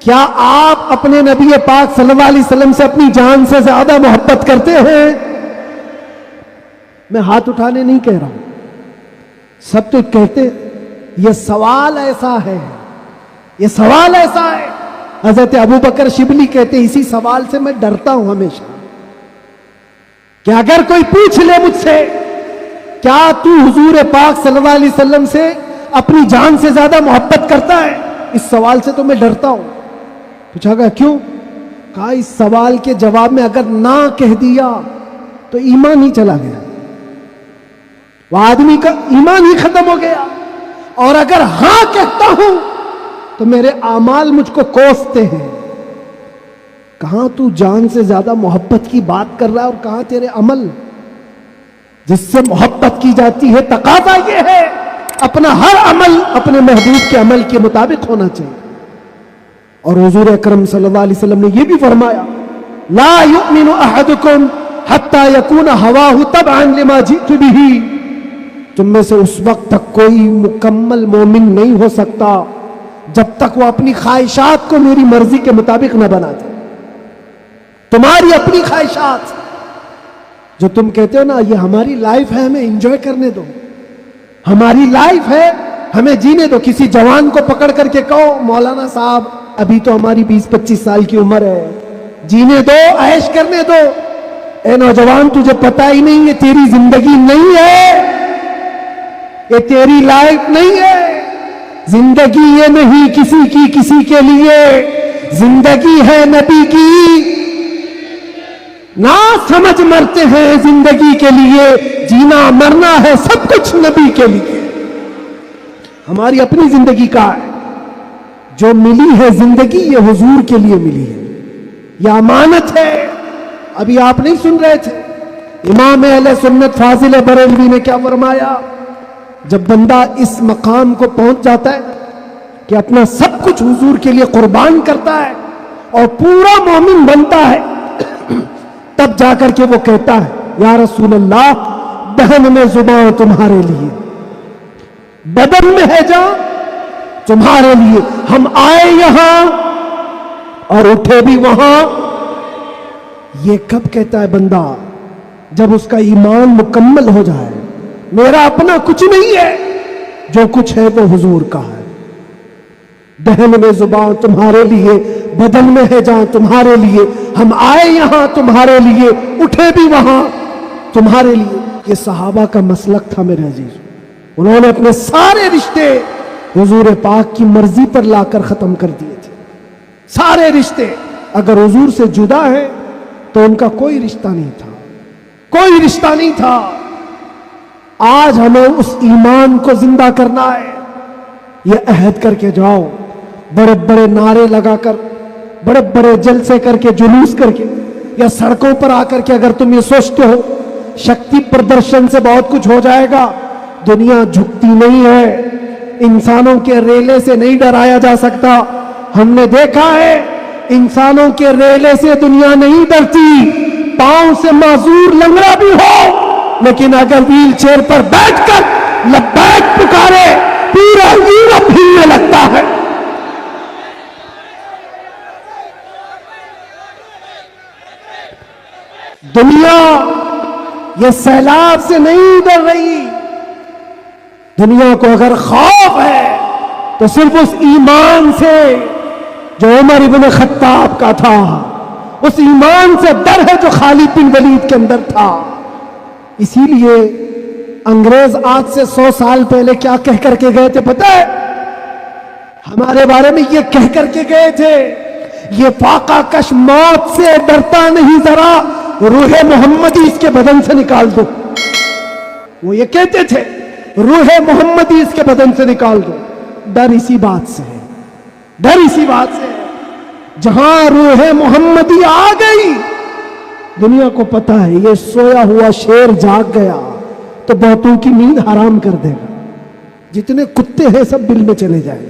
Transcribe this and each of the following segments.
کیا آپ اپنے نبی پاک صلی اللہ علیہ وسلم سے اپنی جان سے زیادہ محبت کرتے ہیں؟ میں ہاتھ اٹھانے نہیں کہہ رہا ہوں، سب تو کہتے یہ سوال ایسا ہے، یہ سوال ایسا ہے. حضرت ابوبکر شبلی کہتے اسی سوال سے میں ڈرتا ہوں ہمیشہ کہ اگر کوئی پوچھ لے مجھ سے کیا تو حضور پاک صلی اللہ علیہ وسلم سے اپنی جان سے زیادہ محبت کرتا ہے، اس سوال سے تو میں ڈرتا ہوں. پوچھا گیا کیوں؟ کہا اس سوال کے جواب میں اگر نہ کہہ دیا تو ایمان ہی چلا گیا، وہ آدمی کا ایمان ہی ختم ہو گیا، اور اگر ہاں کہتا ہوں تو میرے اعمال مجھ کو کوستے ہیں. کہاں تو جان سے زیادہ محبت کی بات کر رہا ہے اور کہاں تیرے عمل جس سے محبت کی جاتی ہے. تقاضا یہ ہے اپنا ہر عمل اپنے محبوب کے عمل کے مطابق ہونا چاہیے. اور حضور اکرم صلی اللہ علیہ وسلم نے یہ بھی فرمایا لا یؤمن احدکم حتی یکون ہواہ تبعا لما جئت بہ. تم میں سے اس وقت تک کوئی مکمل مومن نہیں ہو سکتا جب تک وہ اپنی خواہشات کو میری مرضی کے مطابق نہ بنا دے. تمہاری اپنی خواہشات جو تم کہتے ہو نا یہ ہماری لائف ہے، ہمیں انجوائے کرنے دو، ہماری لائف ہے ہمیں جینے دو. کسی جوان کو پکڑ کر کے کہو مولانا صاحب ابھی تو ہماری 20-25 سال کی عمر ہے، جینے دو، عیش کرنے دو. اے نوجوان تجھے پتہ ہی نہیں یہ تیری زندگی نہیں ہے، یہ تیری لائف نہیں ہے. زندگی یہ نہیں کسی کی کسی کے لیے، زندگی ہے نبی کی. نہ سمجھ مرتے ہیں زندگی کے لیے، جینا مرنا ہے سب کچھ نبی کے لیے. ہماری اپنی زندگی کا ہے، جو ملی ہے زندگی یہ حضور کے لیے ملی ہے، یہ امانت ہے. ابھی آپ نہیں سن رہے تھے امام اہل سنت فاضل بریلوی نے کیا فرمایا؟ جب بندہ اس مقام کو پہنچ جاتا ہے کہ اپنا سب کچھ حضور کے لیے قربان کرتا ہے اور پورا مومن بنتا ہے، تب جا کر کے وہ کہتا ہے یا رسول اللہ دہن میں زبان تمہارے لیے، بدن میں ہے جان تمہارے لیے. ہم آئے یہاں اور اٹھے بھی وہاں. یہ کب کہتا ہے بندہ؟ جب اس کا ایمان مکمل ہو جائے میرا اپنا کچھ نہیں ہے، جو کچھ ہے وہ حضور کا ہے. دہن میں زبان تمہارے لیے، بدن میں ہے جان تمہارے لیے. ہم آئے یہاں تمہارے لیے، اٹھے بھی وہاں تمہارے لیے. یہ صحابہ کا مسلک تھا میرے عزیز. انہوں نے اپنے سارے رشتے حضور پاک کی مرضی پر لا کر ختم کر دیے تھے. سارے رشتے اگر حضور سے جدا ہیں تو ان کا کوئی رشتہ نہیں تھا، کوئی رشتہ نہیں تھا. آج ہمیں اس ایمان کو زندہ کرنا ہے. یہ عہد کر کے جاؤ، بڑے بڑے نعرے لگا کر، بڑے بڑے جلسے کر کے، جلوس کر کے، یا سڑکوں پر آ کر کے اگر تم یہ سوچتے ہو شکتی پردرشن سے بہت کچھ ہو جائے گا، دنیا جھکتی نہیں ہے. انسانوں کے ریلے سے نہیں ڈرایا جا سکتا. ہم نے دیکھا ہے انسانوں کے ریلے سے دنیا نہیں ڈرتی. پاؤں سے معذور لنگڑا بھی ہو لیکن اگر ویل چیئر پر بیٹھ کر لبیک پکارے پورا یورپ ہلنے لگتا ہے. دنیا یہ سیلاب سے نہیں ڈر رہی. دنیا کو اگر خوف ہے تو صرف اس ایمان سے جو عمر ابن خطاب کا تھا، اس ایمان سے ڈر ہے جو خالد بن ولید کے اندر تھا. اسی لیے انگریز آج سے 100 سال پہلے کیا کہہ کر کے گئے تھے پتہ ہے؟ ہمارے بارے میں یہ کہہ کر کے گئے تھے یہ فاقہ کش موت سے ڈرتا نہیں، ذرا روح محمدی اس کے بدن سے نکال دو. وہ یہ کہتے تھے روح محمدی اس کے بدن سے نکال دو. ڈر اسی بات سے ہے، ڈر اسی بات سے ہے. جہاں روح محمدی آ گئی دنیا کو پتا ہے یہ سویا ہوا شیر جاگ گیا تو بہتوں کی نیند حرام کر دے گا. جتنے کتے ہیں سب بل میں چلے جائیں.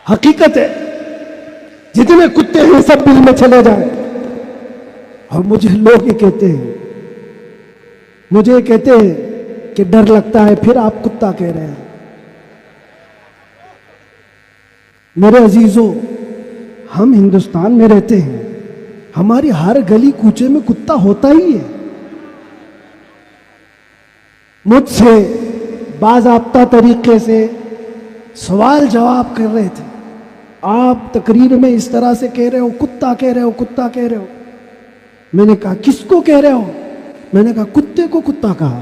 حقیقت ہے جتنے کتے ہیں سب بل میں چلے جائیں. اور مجھے لوگ یہ کہتے ہیں، مجھے یہ کہتے ہیں کہ ڈر لگتا ہے، پھر آپ کتا کہہ رہے ہیں. میرے عزیزوں، ہم ہندوستان میں رہتے ہیں، ہماری ہر گلی کوچے میں کتا ہوتا ہی ہے۔ مجھ سے باضابطہ طریقے سے سوال جواب کر رہے تھے، آپ تقریر میں اس طرح سے کہہ رہے ہو، کتا کہہ رہے ہو، کتا کہہ رہے ہو۔ میں نے کہا کس کو کہہ رہے ہو؟ میں نے کہا کتے کو کتا کہا۔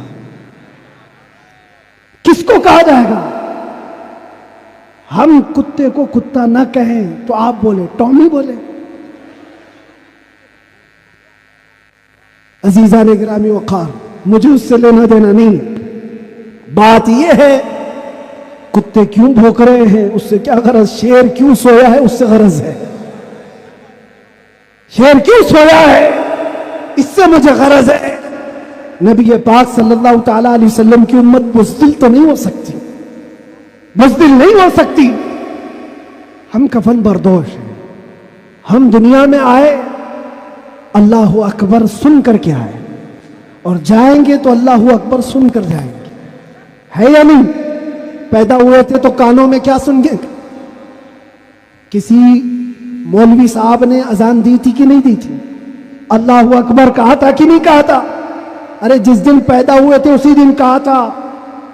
کس کو کہا جائے گا؟ ہم کتے کو کتا نہ کہیں تو آپ بولے ٹامی بولے۔ عزیزان گرامی وقار، مجھے اس سے لینا دینا نہیں، بات یہ ہے کتے کیوں بھونک رہے ہیں اس سے کیا غرض، شیر کیوں سویا ہے اس سے غرض ہے، شیر کیوں سویا ہے اس سے مجھے غرض ہے۔ نبی پاک صلی اللہ تعالی علیہ وسلم کی امت بزدل تو نہیں ہو سکتی، بزدل نہیں ہو سکتی۔ ہم کفن بردوش ہیں، ہم دنیا میں آئے اللہ اکبر سن کر کے آئے، اور جائیں گے تو اللہ اکبر سن کر جائیں گے، ہے یا نہیں؟ پیدا ہوئے تھے تو کانوں میں کیا سن گے؟ کسی مولوی صاحب نے اذان دی تھی کہ نہیں دی تھی؟ اللہ اکبر کہا تھا کہ نہیں کہا تھا؟ ارے جس دن پیدا ہوئے تھے اسی دن کہا تھا۔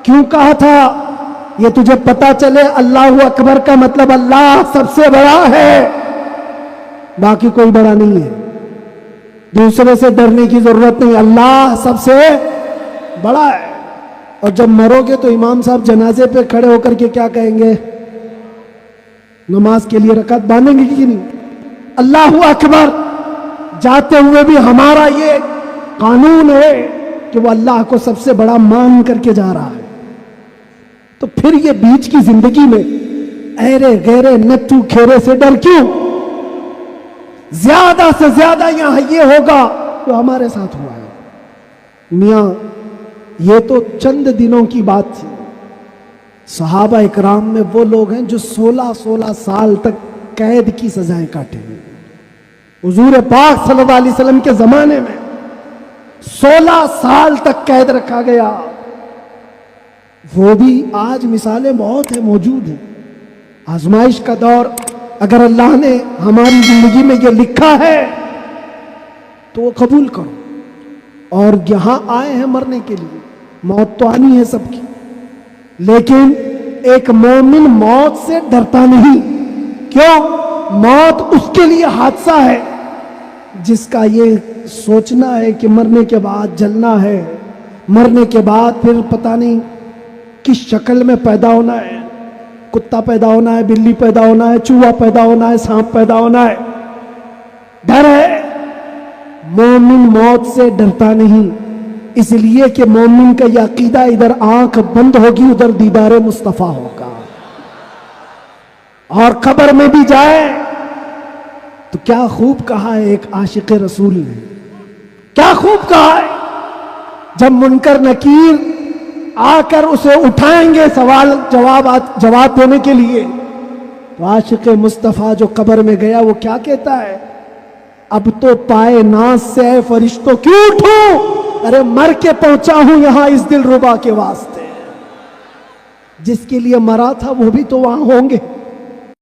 کیوں کہا تھا؟ یہ تجھے پتا چلے اللہ اکبر کا مطلب اللہ سب سے بڑا ہے، باقی کوئی بڑا نہیں ہے، دوسرے سے ڈرنے کی ضرورت نہیں، اللہ سب سے بڑا ہے۔ اور جب مرو گے تو امام صاحب جنازے پہ کھڑے ہو کر کے کیا کہیں گے؟ نماز کے لیے رکعت باندھیں گے کہ نہیں؟ اللہ اکبر جاتے ہوئے بھی ہمارا یہ قانون ہے کہ وہ اللہ کو سب سے بڑا مان کر کے جا رہا ہے۔ تو پھر یہ بیچ کی زندگی میں ایرے غیرے نچو کھیرے سے ڈر کیوں؟ زیادہ سے زیادہ یہاں یہ ہوگا جو ہمارے ساتھ ہوا ہے۔ میاں یہ تو چند دنوں کی بات تھی، صحابہ اکرام میں وہ لوگ ہیں جو 16 سال تک قید کی سزائیں کاٹے ہیں۔ حضور پاک صلی اللہ علیہ وسلم کے زمانے میں 16 سال تک قید رکھا گیا۔ وہ بھی آج مثالیں بہت ہیں، موجود ہیں۔ آزمائش کا دور، اگر اللہ نے ہماری زندگی میں یہ لکھا ہے تو وہ قبول کرو۔ اور یہاں آئے ہیں مرنے کے لیے، موت تو آنی ہے سب کی، لیکن ایک مومن موت سے ڈرتا نہیں۔ کیوں؟ موت اس کے لیے حادثہ ہے جس کا یہ سوچنا ہے کہ مرنے کے بعد جلنا ہے، مرنے کے بعد پھر پتہ نہیں کس شکل میں پیدا ہونا ہے، کتا پیدا ہونا ہے، بلی پیدا ہونا ہے، چوہا پیدا ہونا ہے، سانپ پیدا ہونا ہے، ڈر ہے۔ مومن موت سے ڈرتا نہیں، اس لیے کہ مومن کا یہ عقیدہ ادھر آنکھ بند ہوگی ادھر دیدار مصطفیٰ ہوگا، اور قبر میں بھی جائے تو کیا خوب کہا ہے ایک عاشق رسول نے، کیا خوب کہا ہے، جب منکر نکیر آ کر اسے اٹھائیں گے سوال جواب دینے کے لیے، تو عاشق مصطفیٰ جو قبر میں گیا وہ کیا کہتا ہے؟ اب تو پائے ناز سے اے فرشتوں کیوں اٹھوں، ارے مر کے پہنچا ہوں یہاں اس دل ربا کے واسطے، جس کے لیے مرا تھا وہ بھی تو وہاں ہوں گے۔